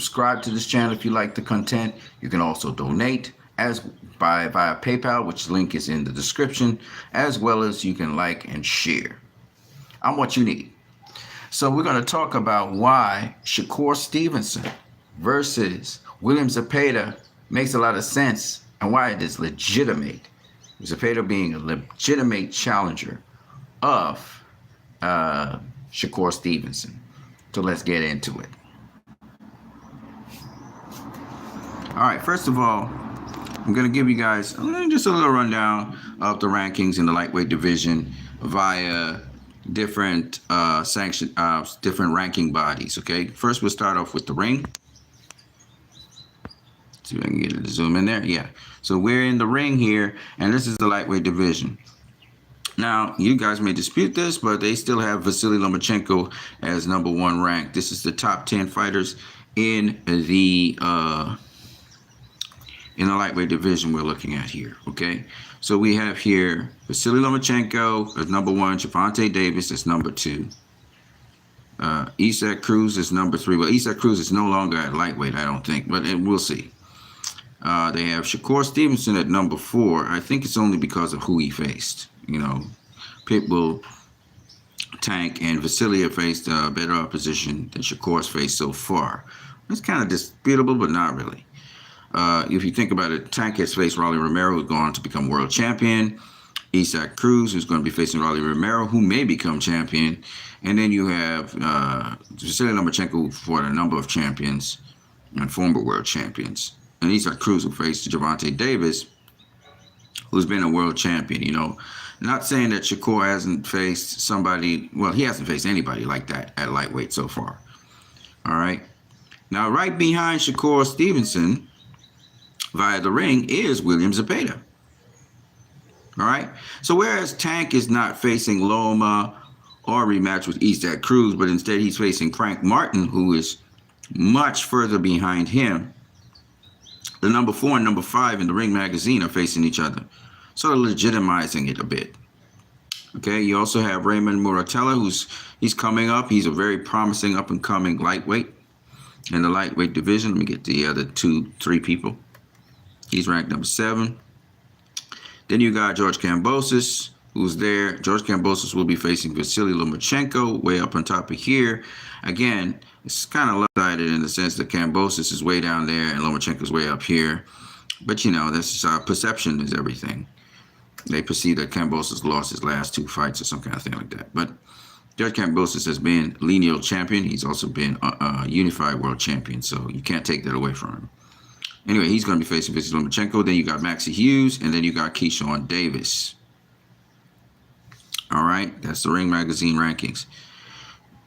subscribe to this channel if you like the content. You can also donate via PayPal, which link is in the description, as well as you can like and share. I'm what you need. So we're going to talk about why Shakur Stevenson versus William Zepeda makes a lot of sense and why it is legitimate. Zepeda being a legitimate challenger of Shakur Stevenson. So let's get into it. All right, first of all, I'm going to give you guys just a little rundown of the rankings in the lightweight division via different different ranking bodies. Okay, first we'll start off with the ring. See if I can get it to zoom in there. Yeah, so we're in the ring here, and this is the lightweight division. Now, you guys may dispute this, but they still have Vasily Lomachenko as #1 ranked. This is the top 10 fighters in the lightweight division we're looking at here. Okay, so we have here Vasily Lomachenko as #1, Gervonta Davis as #2, Isaac Cruz is #3. Well, Isaac Cruz is no longer at lightweight, I don't think, but we'll see. They have Shakur Stevenson at #4. I think it's only because of who he faced. You know, Pitbull, Tank, and Vasily have faced better opposition than Shakur's faced so far. It's kind of disputable, but not really. If you think about it, Tank has faced Rolly Romero, who's gone on to become world champion. Isaac Cruz, who's going to be facing Rolly Romero, who may become champion. And then you have Vasily Lomachenko, who fought a number of champions and former world champions. And Isaac Cruz, who faced Gervonta Davis, who's been a world champion. You know, not saying that Shakur hasn't faced somebody, well, he hasn't faced anybody like that at lightweight so far. All right. Now, right behind Shakur Stevenson via the ring is William Zepeda. All right. So whereas Tank is not facing Loma or rematch with Isaac Cruz, but instead he's facing Frank Martin, who is much further behind him, the #4 and #5 in the Ring magazine are facing each other, sort of legitimizing it a bit. Okay, you also have Raymond Muratella, he's coming up. He's a very promising up-and-coming lightweight in the lightweight division. Let me get the other 3 people. He's ranked #7. Then you got George Kambosos, who's there. George Kambosos will be facing Vasily Lomachenko way up on top of here. Again, it's kind of lopsided in the sense that Kambosos is way down there and Lomachenko's way up here. But, you know, that's perception is everything. They perceive that Kambosos lost his last 2 fights or some kind of thing like that. But George Kambosos has been lineal champion. He's also been unified world champion, so you can't take that away from him. Anyway, he's going to be facing Vasily Lomachenko. Then you got Maxie Hughes, and then you got Keyshawn Davis. All right, that's the Ring magazine rankings.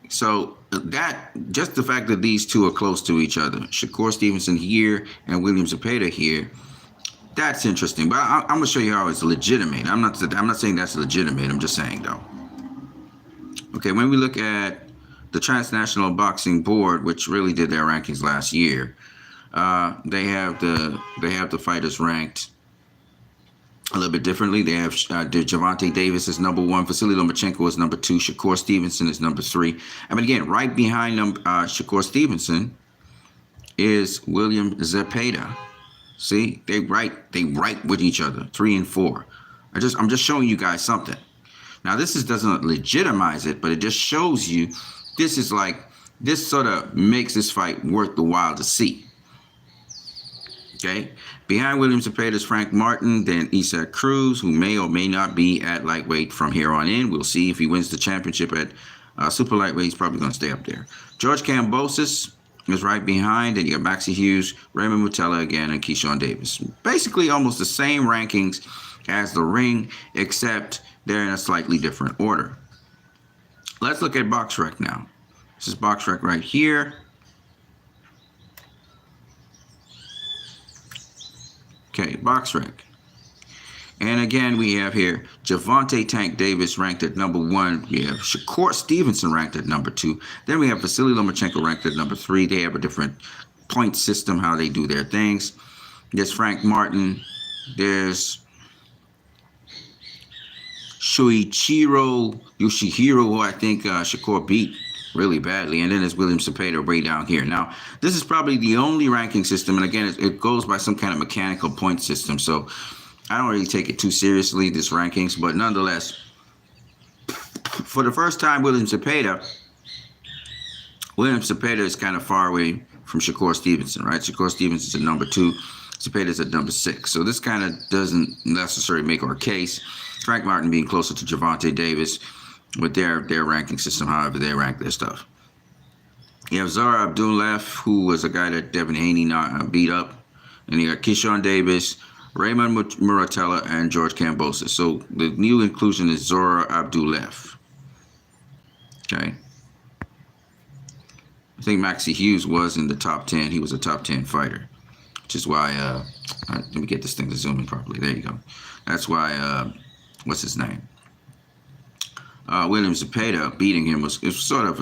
So that, just the fact that these two are close to each other, Shakur Stevenson here and William Zepeda here, that's interesting. But I'm going to show you how it's legitimate. I'm not saying that's legitimate. I'm just saying, though. Okay, when we look at the Transnational Boxing Board, which really did their rankings last year, they have the fighters ranked a little bit differently. They have Gervonta Davis as #1, Vasily Lomachenko is #2, Shakur Stevenson is #3. I mean, again, right behind them, Shakur Stevenson is William Zepeda. See, they right with each other, 3 and 4. I'm just showing you guys something. Now, doesn't legitimize it, but it just shows you this sort of makes this fight worth the while to see. Okay, behind William Zepeda is Frank Martin, then Isaac Cruz, who may or may not be at lightweight from here on in. We'll see if he wins the championship at super lightweight. He's probably going to stay up there. George Kambosos is right behind, and you got Maxie Hughes, Raymond Muratella again, and Keyshawn Davis. Basically almost the same rankings as the Ring, except they're in a slightly different order. Let's look at BoxRec now. This is BoxRec right here. Okay, BoxRec. And again, we have here Gervonta Tank Davis ranked at #1. We have Shakur Stevenson ranked at #2. Then we have Vasily Lomachenko ranked at #3. They have a different point system, how they do their things. There's Frank Martin. There's Shuichiro Yoshihiro, who I think Shakur beat really badly. And then there's William Zepeda way down here. Now, this is probably the only ranking system, and again, it goes by some kind of mechanical point system. So I don't really take it too seriously, this rankings, but nonetheless, for the first time, William Zepeda is kind of far away from Shakur Stevenson, right? Shakur Stevenson's at number 2. Zepeda's at number 6. So this kind of doesn't necessarily make our case. Frank Martin being closer to Gervonta Davis with their ranking system, however they rank their stuff. You have Zara Abdullah, who was a guy that Devin Haney beat up. And you got Keyshawn Davis, Raymond Muratella, and George Kambosos. So the new inclusion is Zora Abdullah. Okay. I think Maxie Hughes was in the top 10. He was a top 10 fighter, which is why, let me get this thing to zoom in properly. There you go. That's why, what's his name? William Zepeda beating him was sort of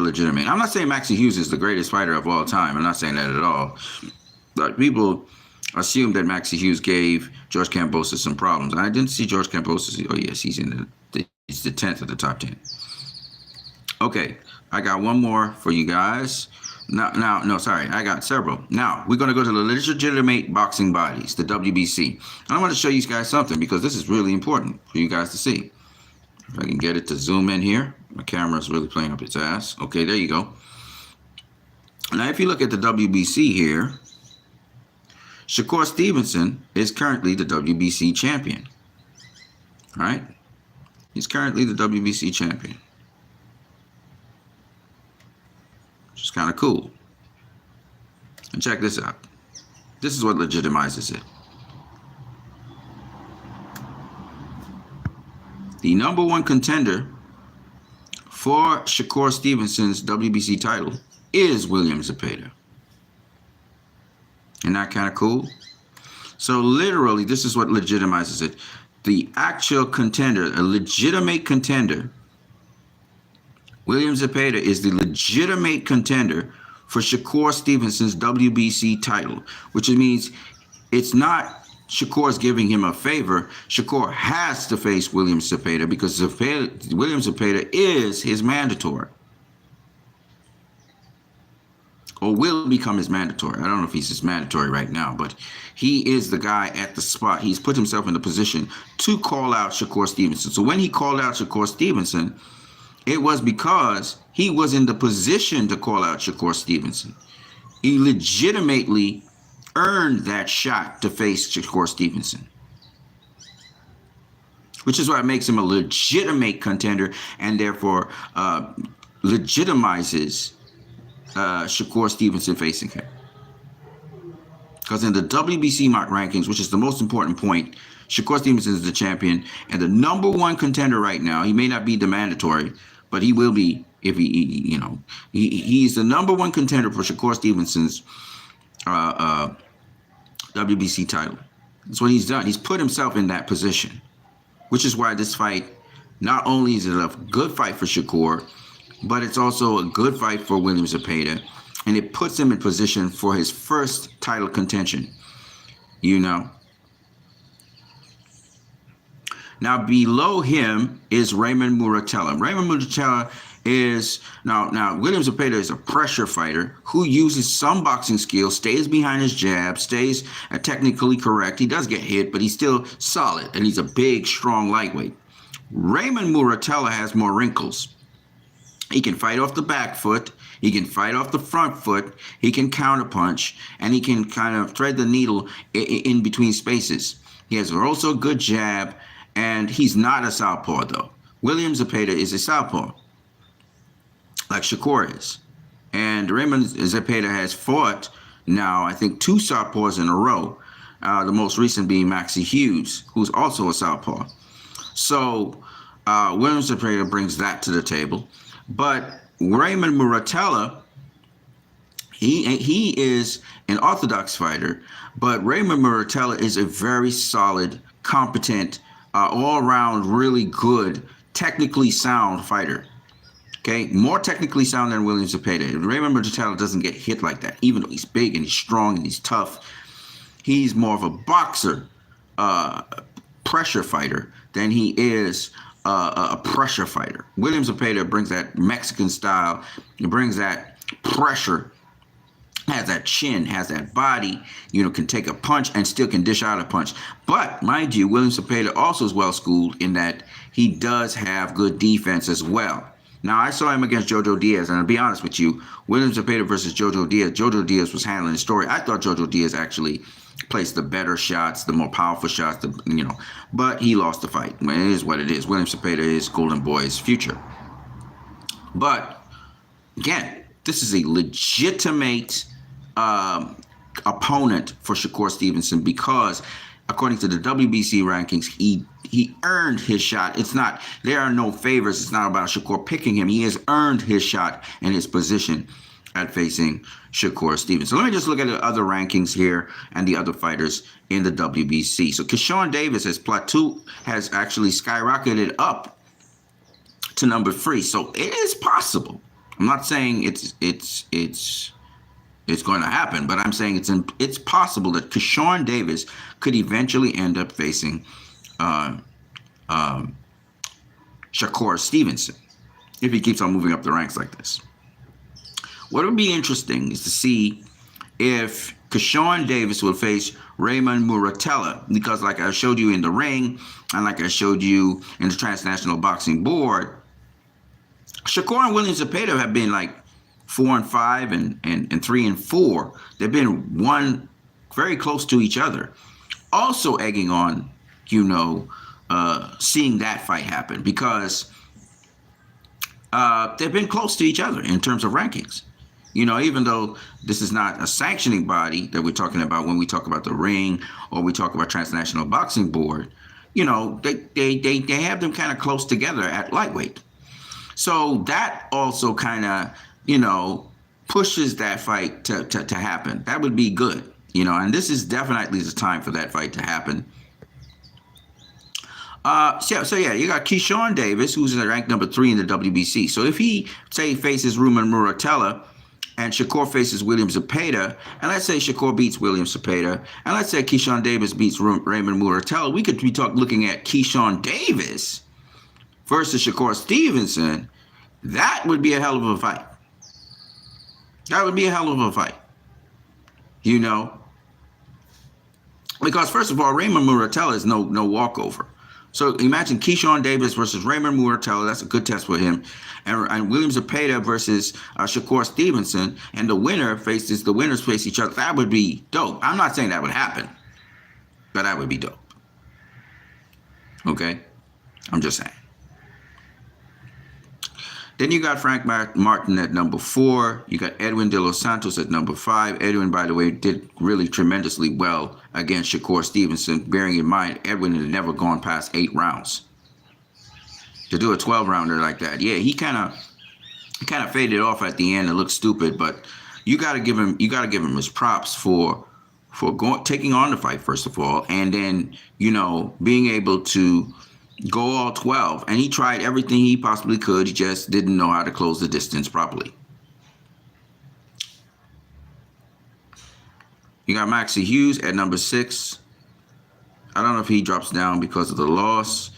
legitimate. I'm not saying Maxie Hughes is the greatest fighter of all time. I'm not saying that at all. But people assume that Maxie Hughes gave George Kambosos some problems. I didn't see George Kambosos. Oh, yes, he's he's the 10th of the top 10. Okay, I got one more for you guys. I got several. Now, we're going to go to the legitimate boxing bodies, the WBC. And I want to show you guys something because this is really important for you guys to see. If I can get it to zoom in here. My camera's really playing up its ass. Okay, there you go. Now, if you look at the WBC here, Shakur Stevenson is currently the WBC champion. All right? He's currently the WBC champion. Which is kind of cool. And check this out. This is what legitimizes it. The number one contender for Shakur Stevenson's WBC title is William Zepeda. Isn't that kind of cool? So literally, this is what legitimizes it. The actual contender, a legitimate contender, William Zepeda is the legitimate contender for Shakur Stevenson's WBC title, which means it's not Shakur's giving him a favor. Shakur has to face William Zepeda because William Zepeda is his mandatory. Or will become his mandatory. I don't know if he's his mandatory right now, but he is the guy at the spot. He's put himself in the position to call out Shakur Stevenson. So when he called out Shakur Stevenson, it was because he was in the position to call out Shakur Stevenson. He legitimately earned that shot to face Shakur Stevenson, which is why it makes him a legitimate contender and therefore legitimizes Shakur Stevenson facing him. Because in the WBC rankings, which is the most important point, Shakur Stevenson is the champion and the number one contender right now. He may not be the mandatory, but he will be if he's the number one contender for Shakur Stevenson's WBC title. That's what he's done. He's put himself in that position, which is why this fight, not only is it a good fight for Shakur, but it's also a good fight for William Zepeda, and it puts him in position for his first title contention. Now, below him is Raymond Muratella. Raymond Muratella is, now William Zepeda is a pressure fighter who uses some boxing skills, stays behind his jab, stays technically correct. He does get hit, but he's still solid, and he's a big, strong lightweight. Raymond Muratella has more wrinkles. He can fight off the back foot. He can fight off the front foot. He can counterpunch, and he can kind of thread the needle in between spaces. He has also a good jab, and he's not a southpaw, though. William Zepeda is a southpaw, like Shakur is. And Raymond Zepeda has fought now, I think, 2 southpaws in a row, the most recent being Maxie Hughes, who's also a southpaw. So William Zepeda brings that to the table. But Raymond Muratella, he is an orthodox fighter, but Raymond Muratella is a very solid, competent, all-around really good, technically sound fighter. Okay, more technically sound than William Zepeda. Raymond Muratella doesn't get hit like that, even though he's big and he's strong and he's tough. He's more of a boxer, pressure fighter than he is a pressure fighter. William Zepeda brings that Mexican style. He brings that pressure, has that chin, has that body, can take a punch and still can dish out a punch. But mind you, William Zepeda also is well schooled in that he does have good defense as well. Now, I saw him against Jojo Diaz, and I'll be honest with you, William Zepeda versus Jojo Diaz was handling the story. I thought Jojo Diaz actually placed the better shots, the more powerful shots, but he lost the fight. It is what it is. William Zepeda is Golden Boy's future. But, again, this is a legitimate opponent for Shakur Stevenson because, according to the WBC rankings, he earned his shot. There are no favors. It's not about Shakur picking him. He has earned his shot and his position at facing Shakur Stevenson. So let me just look at the other rankings here and the other fighters in the WBC. So Keyshawn Davis has actually skyrocketed up to number 3. So it is possible. I'm not saying it's going to happen, but I'm saying it's possible that Keyshawn Davis could eventually end up facing Shakur Stevenson if he keeps on moving up the ranks like this. What would be interesting is to see if Keyshawn Davis will face Raymond Muratella, because like I showed you in the ring and like I showed you in the Transnational Boxing Board, Shakur and William Zepeda have been like 4-5 and 3-4. They've been one very close to each other. Also egging on, seeing that fight happen because they've been close to each other in terms of rankings. Even though this is not a sanctioning body that we're talking about when we talk about the ring or we talk about Transnational Boxing Board, they have them kind of close together at lightweight. So that also kind of, pushes that fight to happen. That would be good, and this is definitely the time for that fight to happen. So you got Keyshawn Davis, who's ranked number 3 in the WBC. So if he, say, faces Raymond Muratella and Shakur faces William Zepeda, and let's say Shakur beats William Zepeda, and let's say Keyshawn Davis beats Raymond Muratella, we could be looking at Keyshawn Davis versus Shakur Stevenson. That would be a hell of a fight. That would be a hell of a fight. Because first of all, Raymond Muratella is no walkover. So imagine Keyshawn Davis versus Raymond Muratella. That's a good test for him. And William Zepeda versus Shakur Stevenson. And the winners face each other. That would be dope. I'm not saying that would happen, but that would be dope. Okay? I'm just saying. Then you got Frank Martin at number 4. You got Edwin De Los Santos at number 5. Edwin, by the way, did really tremendously well against Shakur Stevenson, bearing in mind Edwin had never gone past 8 rounds. To do a 12-rounder like that, yeah, he kind of faded off at the end and looked stupid. But you got to give him his props for taking on the fight first of all, and then being able to go all 12, and he tried everything he possibly could. He just didn't know how to close the distance properly. You got Maxie Hughes at number 6. I don't know if he drops down because of the loss.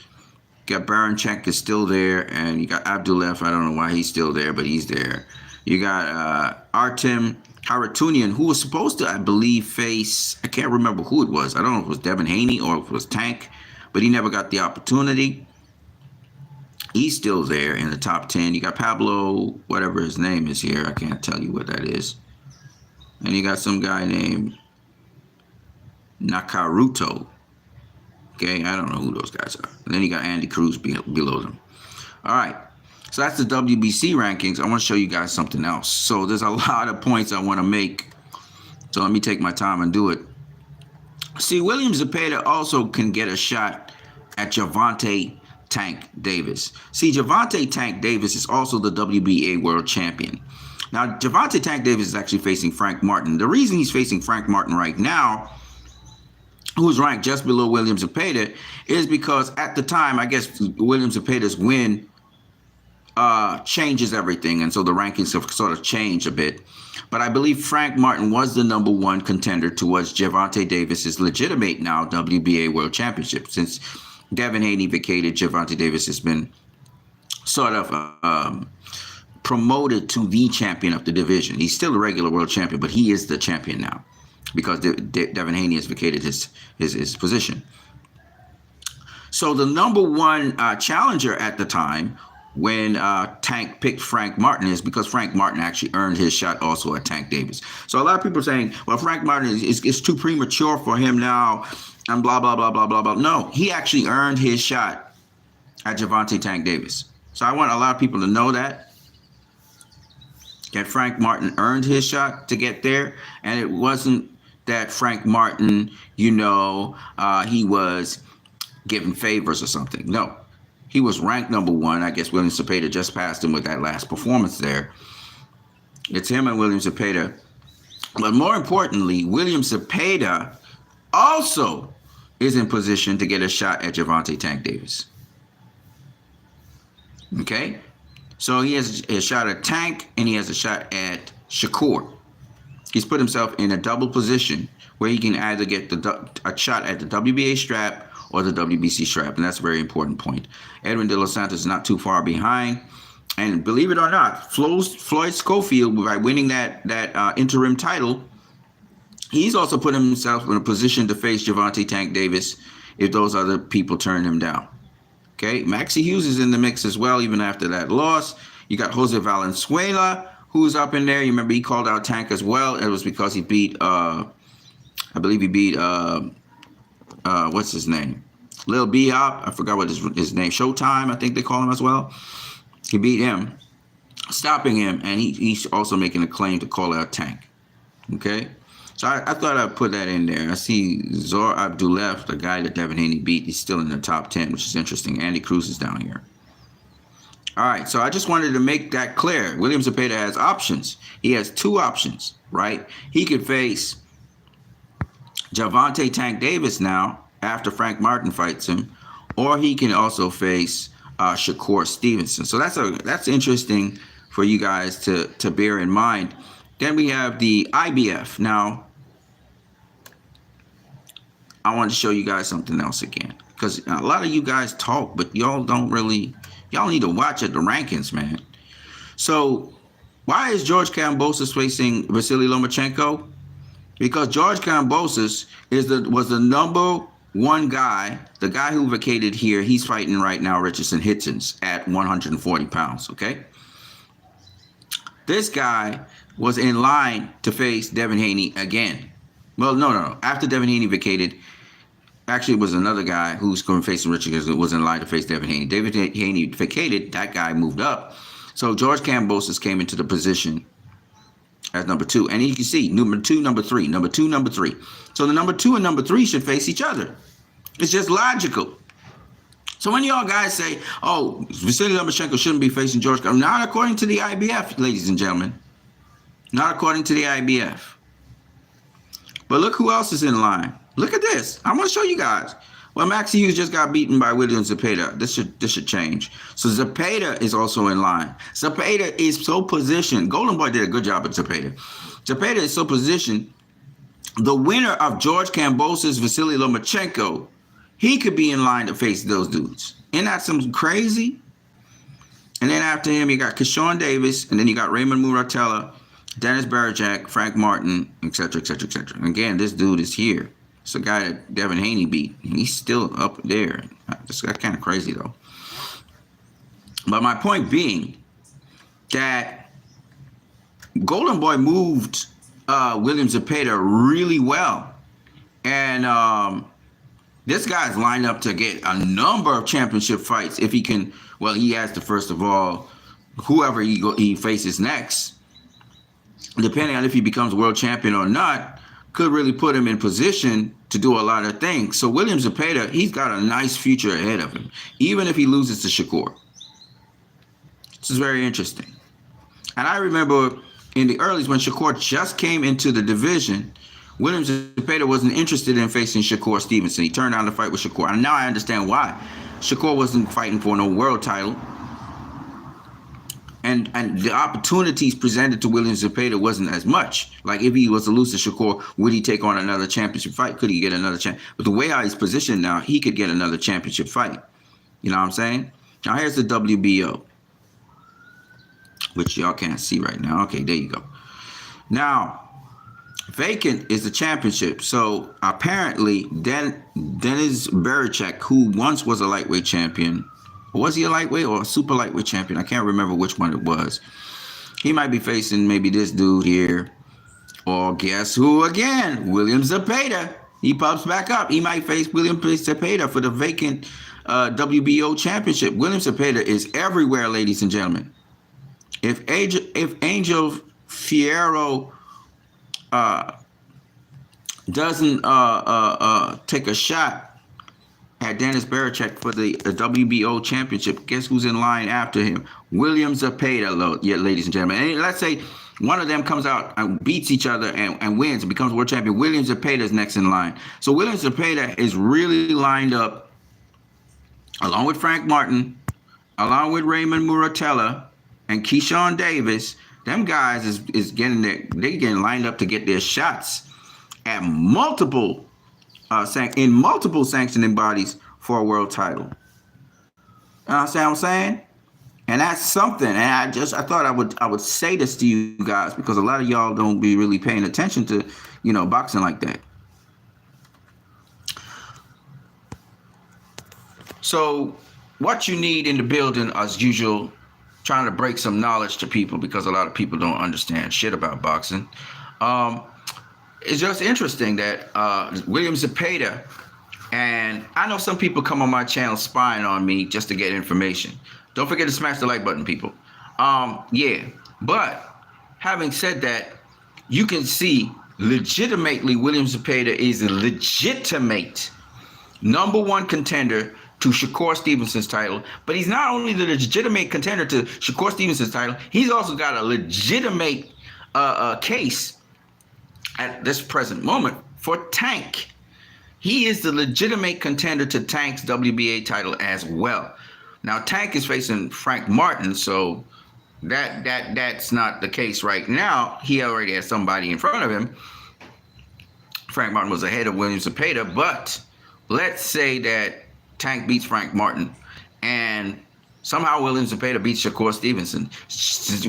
You got Baranchenko is still there, and you got Abdulev. I don't know why he's still there, but he's there. You got Artem Haratunian, who was supposed to, I believe, face, I can't remember who it was. I don't know if it was Devin Haney or if it was Tank, but he never got the opportunity. He's still there in the top 10. You got Pablo, whatever his name is here. I can't tell you what that is. And you got some guy named Nakaruto. Okay, I don't know who those guys are. And then you got Andy Cruz below them. All right, so that's the WBC rankings. I want to show you guys something else. So there's a lot of points I want to make. So let me take my time and do it. See, William Zepeda also can get a shot at Gervonta Tank Davis. See, Gervonta Tank Davis is also the WBA world champion. Now, Gervonta Tank Davis is actually facing Frank Martin. The reason he's facing Frank Martin right now, who's ranked just below William Zepeda, is because at the time, I guess William Zepeda's win changes everything, and so the rankings have sort of changed a bit. But I believe Frank Martin was the number 1 contender towards Gervonta Davis's legitimate now WBA World Championship, since Devin Haney vacated, Gervonta Davis has been sort of promoted to the champion of the division. He's still a regular world champion, but he is the champion now because Devin Haney has vacated his position. So the number one challenger at the time when Tank picked Frank Martin is because Frank Martin actually earned his shot also at Tank Davis. So a lot of people are saying, well, Frank Martin is too premature for him now and blah, blah, blah, blah, blah, blah. No, he actually earned his shot at Gervonta Tank Davis. So I want a lot of people to know that Frank Martin earned his shot to get there. And it wasn't that Frank Martin, he was given favors or something. No, he was ranked number one. I guess William Zepeda just passed him with that last performance there. It's him and William Zepeda. But more importantly, William Zepeda also is in position to get a shot at Gervonta Tank Davis. Okay? So he has a shot at Tank and he has a shot at Shakur. He's put himself in a double position where he can either get a shot at the WBA strap or the WBC strap, and that's a very important point. Edwin De Los Santos is not too far behind, and believe it or not, Floyd Schofield, by winning that interim title, he's also put himself in a position to face Gervonta Tank Davis if those other people turn him down. Okay, Maxie Hughes is in the mix as well, even after that loss. You got Jose Valenzuela, who's up in there. You remember he called out Tank as well. It was because he beat, I believe he beat, what's his name? Lil B-Hop. I forgot what his name. Showtime, I think they call him as well. He beat him, stopping him, and he's also making a claim to call out Tank. Okay? So I thought I'd put that in there. I see Zor Abdulev, the guy that Devin Haney beat, he's still in the top 10, which is interesting. Andy Cruz is down here. All right, so I just wanted to make that clear. William Zepeda has options. He has two options, right? He could face Gervonta Tank Davis now after Frank Martin fights him, or he can also face Shakur Stevenson. So that's interesting for you guys to bear in mind. Then we have the IBF. Now, I want to show you guys something else again, because a lot of you guys talk, but y'all need to watch at the rankings, man. So why is George Kambosos facing Vasily Lomachenko? Because George Kambosos was the number one guy, the guy who vacated here. He's fighting right now Richardson Hitchens at 140 pounds, okay? This guy was in line to face Devin Haney again. Well, no. After Devin Haney vacated, actually it was another guy who's going to face Richardson was in line to face Devin Haney. David Haney vacated, that guy moved up. So George Kambosos came into the position as number two. And you can see number two, number three, number two, number three. So the number two and number three should face each other. It's just logical. So when y'all guys say, oh, Vasily Lomachenko shouldn't be facing George, not according to the IBF, ladies and gentlemen. Not according to the IBF. But look who else is in line. Look at this. I want to show you guys. Well, Maxie Hughes just got beaten by William Zepeda. This should change. So Zepeda is also in line. Zepeda is so positioned. Golden Boy did a good job at Zepeda. Zepeda is so positioned. The winner of George Kambosos, Vasily Lomachenko, he could be in line to face those dudes. Isn't that something crazy? And then after him, you got Keyshawn Davis, and then you got Raymond Muratella, Dennis Barajak, Frank Martin, etc., etc., etc. And again, this dude is here. It's a guy that Devin Haney beat. He's still up there. That's kind of crazy, though. But my point being that Golden Boy moved William Zepeda really well. And this guy's lined up to get a number of championship fights if he can. Well, he has to, first of all, whoever he faces next, depending on if he becomes world champion or not, could really put him in position to do a lot of things. So William Zepeda, he's got a nice future ahead of him, even if he loses to Shakur. This is very interesting. And I remember in the earlys when Shakur just came into the division, William Zepeda wasn't interested in facing Shakur Stevenson. He turned down the fight with Shakur. And now I understand why. Shakur wasn't fighting for no world title. and the opportunities presented to William Zepeda wasn't as much. Like if he was to lose to Shakur, would he take on another championship fight? Could he get another champ? But the way how he's positioned now, he could get another championship fight. You know what I'm saying? Now here's the WBO, which y'all can't see right now. Okay, there you go. Now, vacant is the championship. So apparently, Denis Berichek, who once was a lightweight champion, was he a lightweight or a super lightweight champion? I can't remember which one it was. He might be facing maybe this dude here. Or guess who again? William Zepeda. He pops back up. He might face William Zepeda for the vacant WBO championship. William Zepeda is everywhere, ladies and gentlemen. If Angel Fierro doesn't take a shot at Denis Berichek for the WBO championship, guess who's in line after him? William Zepeda, ladies and gentlemen. And let's say one of them comes out and beats each other and wins and becomes world champion. William Zepeda is next in line. So William Zepeda is really lined up, along with Frank Martin, along with Raymond Muratella and Keyshawn Davis. Them guys is getting they're getting lined up to get their shots at multiple sanctioning bodies for a world title. You understand what I'm saying? And that's something. And I thought I would say this to you guys because a lot of y'all don't be really paying attention to, boxing like that. So what you need in the building, as usual, trying to break some knowledge to people because a lot of people don't understand shit about boxing. It's just interesting that William Zepeda, and I know some people come on my channel spying on me just to get information. Don't forget to smash the like button, people. But having said that, you can see legitimately William Zepeda is a legitimate #1 contender to Shakur Stevenson's title. But he's not only the legitimate contender to Shakur Stevenson's title, he's also got a legitimate case at this present moment for Tank. He is the legitimate contender to Tank's WBA title as well. Now Tank is facing Frank Martin, so that's not the case right now. He already has somebody in front of him. Frank Martin was ahead of William Zepeda, but let's say that Tank beats Frank Martin and somehow William Zepeda beats Shakur Stevenson.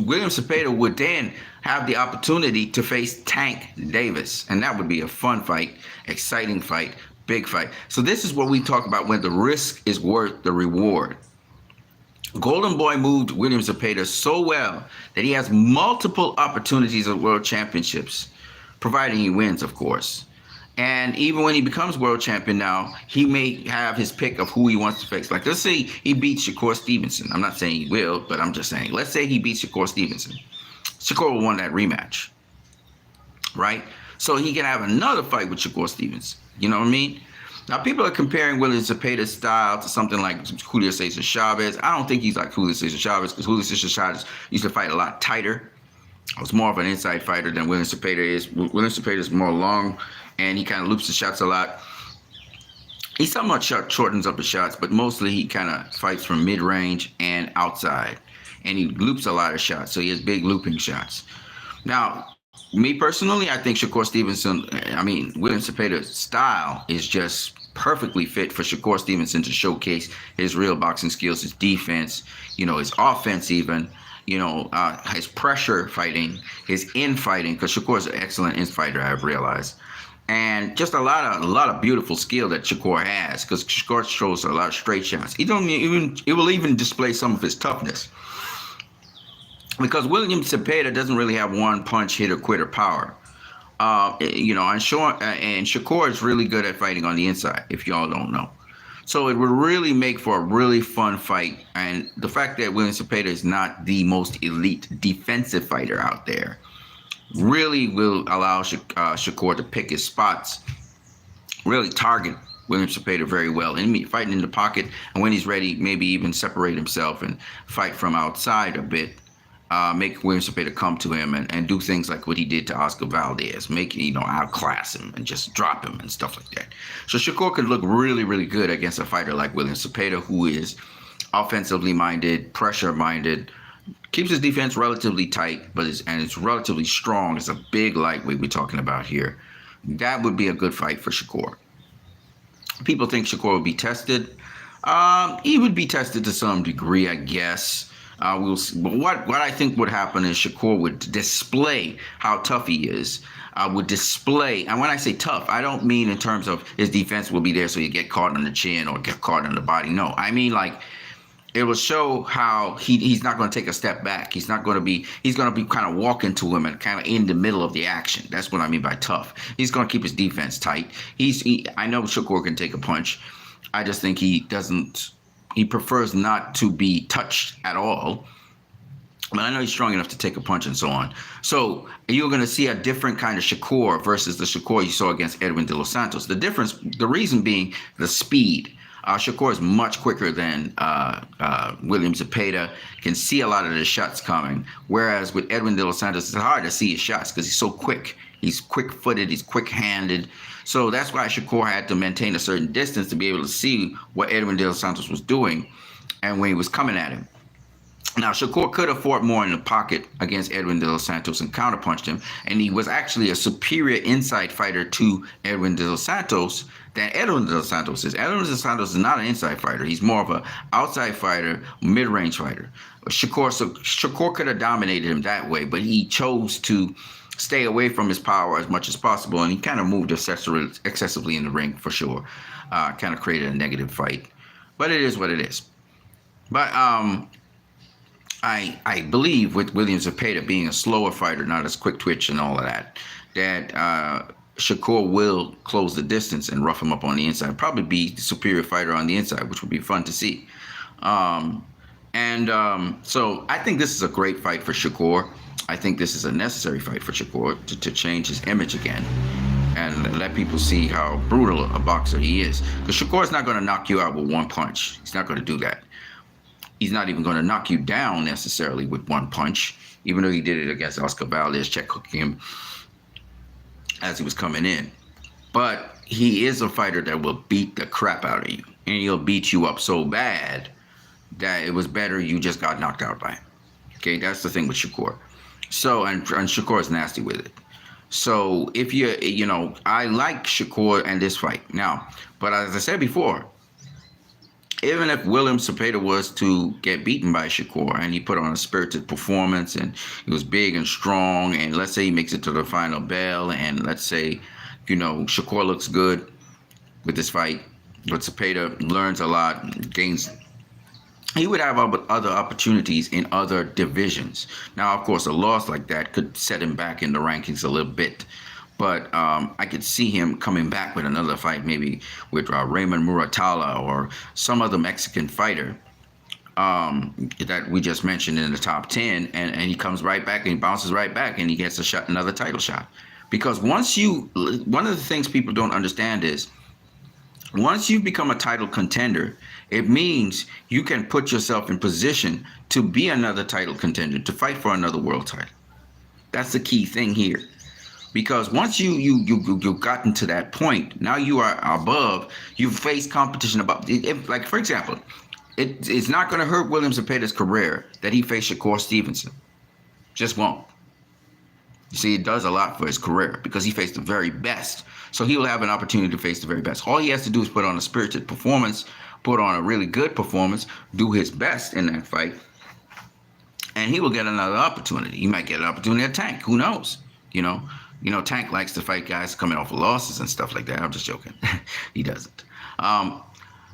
William Zepeda would then have the opportunity to face Tank Davis, and that would be a fun fight, exciting fight, big fight. So this is what we talk about when the risk is worth the reward. Golden Boy moved William Zepeda so well that he has multiple opportunities at world championships, providing he wins, of course. And even when he becomes world champion now, he may have his pick of who he wants to face. Like, let's say he beats Shakur Stevenson. I'm not saying he will, but I'm just saying, let's say he beats Shakur Stevenson. Shakur will win that rematch, right? So he can have another fight with Shakur Stevenson. You know what I mean? Now, people are comparing William Zepeda's style to something like Julio Cesar Chavez. I don't think he's like Julio Cesar Chavez because Julio Cesar Chavez used to fight a lot tighter. I was more of an inside fighter than William Zepeda is. William Zepeda is more long, and he kind of loops the shots a lot. He somewhat shortens up the shots, but mostly he kind of fights from mid-range and outside. And he loops a lot of shots, so he has big looping shots. Now, me personally, I think William Zepeda's style is just perfectly fit for Shakur Stevenson to showcase his real boxing skills, his defense, his offense even, his pressure fighting, his in-fighting, because Shakur is an excellent in-fighter, I've realized. And just a lot of beautiful skill that Shakur has, because Shakur shows a lot of straight shots. It will even display some of his toughness. Because William Zepeda doesn't really have one punch hitter quitter power. And Shakur is really good at fighting on the inside, if y'all don't know. So it would really make for a really fun fight. And the fact that William Zepeda is not the most elite defensive fighter out there really will allow Shakur to pick his spots, really target William Zepeda very well, and fighting in the pocket, and when he's ready, maybe even separate himself and fight from outside a bit. Make William Zepeda come to him and do things like what he did to Oscar Valdez, outclass him and just drop him and stuff like that. So Shakur could look really, really good against a fighter like William Zepeda, who is offensively minded, pressure minded, Keeps his defense relatively tight, but it's relatively strong. It's a big lightweight we're talking about here. That would be a good fight for Shakur. People think Shakur would be tested. He would be tested to some degree, I guess. We'll see. But what I think would happen is Shakur would display how tough he is. Would display, and when I say tough, I don't mean in terms of his defense will be there so you get caught on the chin or get caught on the body. No, I mean like it will show how he's not going to take a step back. He's going to be kind of walking to him and kind of in the middle of the action. That's what I mean by tough. He's going to keep his defense tight. I know Shakur can take a punch. I just think he prefers not to be touched at all. But I know he's strong enough to take a punch and so on. So you're going to see a different kind of Shakur versus the Shakur you saw against Edwin De Los Santos. The reason being the speed. Shakur is much quicker than William Zepeda, can see a lot of the shots coming. Whereas with Edwin De Los Santos, it's hard to see his shots because he's so quick. He's quick-footed. He's quick-handed. So that's why Shakur had to maintain a certain distance to be able to see what Edwin De Los Santos was doing and when he was coming at him. Now, Shakur could have fought more in the pocket against Edwin De Los Santos and counterpunched him, and he was actually a superior inside fighter to Edwin De Los Santos than Edwin De Los Santos is. Edwin De Los Santos is not an inside fighter. He's more of an outside fighter, mid-range fighter. Shakur could have dominated him that way, but he chose to stay away from his power as much as possible, and he kind of moved excessively in the ring for sure. Kind of created a negative fight. But it is what it is. But I believe with William Zepeda being a slower fighter, not as quick twitch and all of that, that Shakur will close the distance and rough him up on the inside. Probably be the superior fighter on the inside, which would be fun to see. So I think this is a great fight for Shakur. I think this is a necessary fight for Shakur to change his image again and let people see how brutal a boxer he is. Because Shakur is not going to knock you out with one punch. He's not going to do that. He's not even going to knock you down necessarily with one punch, even though he did it against Oscar Valdez, check hooking him as he was coming in. But he is a fighter that will beat the crap out of you. And he'll beat you up so bad that it was better you just got knocked out by him. Okay, that's the thing with Shakur. So, and Shakur is nasty with it. So, if I like Shakur and this fight. Now, but as I said before, even if William Zepeda was to get beaten by Shakur and he put on a spirited performance and he was big and strong, and let's say he makes it to the final bell, and let's say, Shakur looks good with this fight, but Zepeda learns a lot, gains, he would have other opportunities in other divisions. Now, of course, a loss like that could set him back in the rankings a little bit. But I could see him coming back with another fight, maybe with Raymond Muratalla or some other Mexican fighter that we just mentioned in the top 10. And he comes right back and he bounces right back and he gets another title shot. Because one of the things people don't understand is once you become a title contender, it means you can put yourself in position to be another title contender, to fight for another world title. That's the key thing here. Because once you've gotten to that point, now you are above, you've faced competition above. Like, for example, it's not going to hurt William Zepeda's career that he faced Shakur Stevenson. Just won't. You see, it does a lot for his career because he faced the very best. So he will have an opportunity to face the very best. All he has to do is put on a spirited performance, put on a really good performance, do his best in that fight, and he will get another opportunity. He might get an opportunity at Tank. Who knows? Tank likes to fight guys coming off of losses and stuff like that. I'm just joking. He doesn't.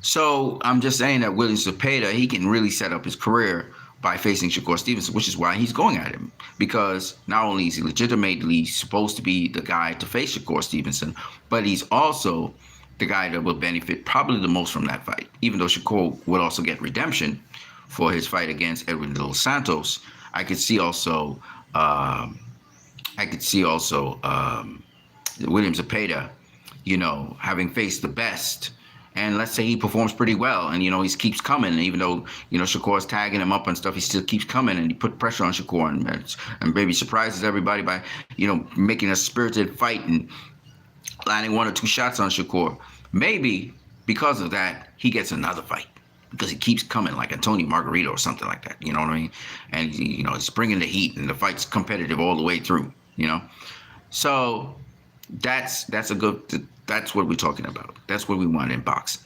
So I'm just saying that William Zepeda, he can really set up his career by facing Shakur Stevenson, which is why he's going at him. Because not only is he legitimately supposed to be the guy to face Shakur Stevenson, but he's also the guy that will benefit probably the most from that fight. Even though Shakur would also get redemption for his fight against Edwin De Los Santos, I could see also William Zepeda, having faced the best. And let's say he performs pretty well and, he keeps coming. And even though, Shakur's tagging him up and stuff, he still keeps coming and he put pressure on Shakur and maybe surprises everybody by, making a spirited fight and landing one or two shots on Shakur. Maybe because of that, he gets another fight. because he keeps coming like a Tony Margarito or something like that. You know what I mean? And he's bringing the heat, and the fight's competitive all the way through. So that's what we're talking about. That's what we want in boxing.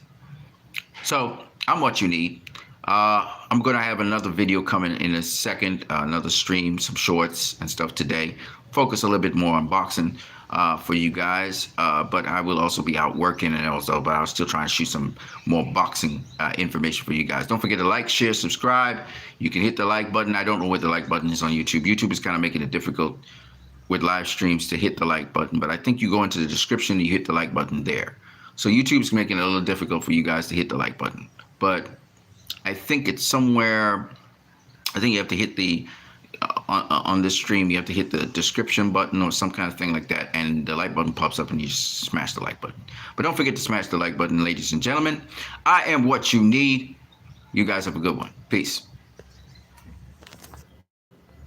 So I'm what you need. I'm going to have another video coming in a second, another stream, some shorts and stuff today. Focus a little bit more on boxing for you guys, but I will also be out working, but I'll still try and shoot some more boxing information for you guys. Don't forget to like, share, subscribe. You can hit the like button. I don't know where the like button is on YouTube. YouTube is kind of making it difficult with live streams to hit the like button, but I think you go into the description and you hit the like button there. So YouTube's making it a little difficult for you guys to hit the like button, but I think it's somewhere. I think you have to hit the on this stream. You have to hit the description button or some kind of thing like that, and the like button pops up, and you just smash the like button. But don't forget to smash the like button, ladies and gentlemen. I am what you need. You guys have a good one. Peace.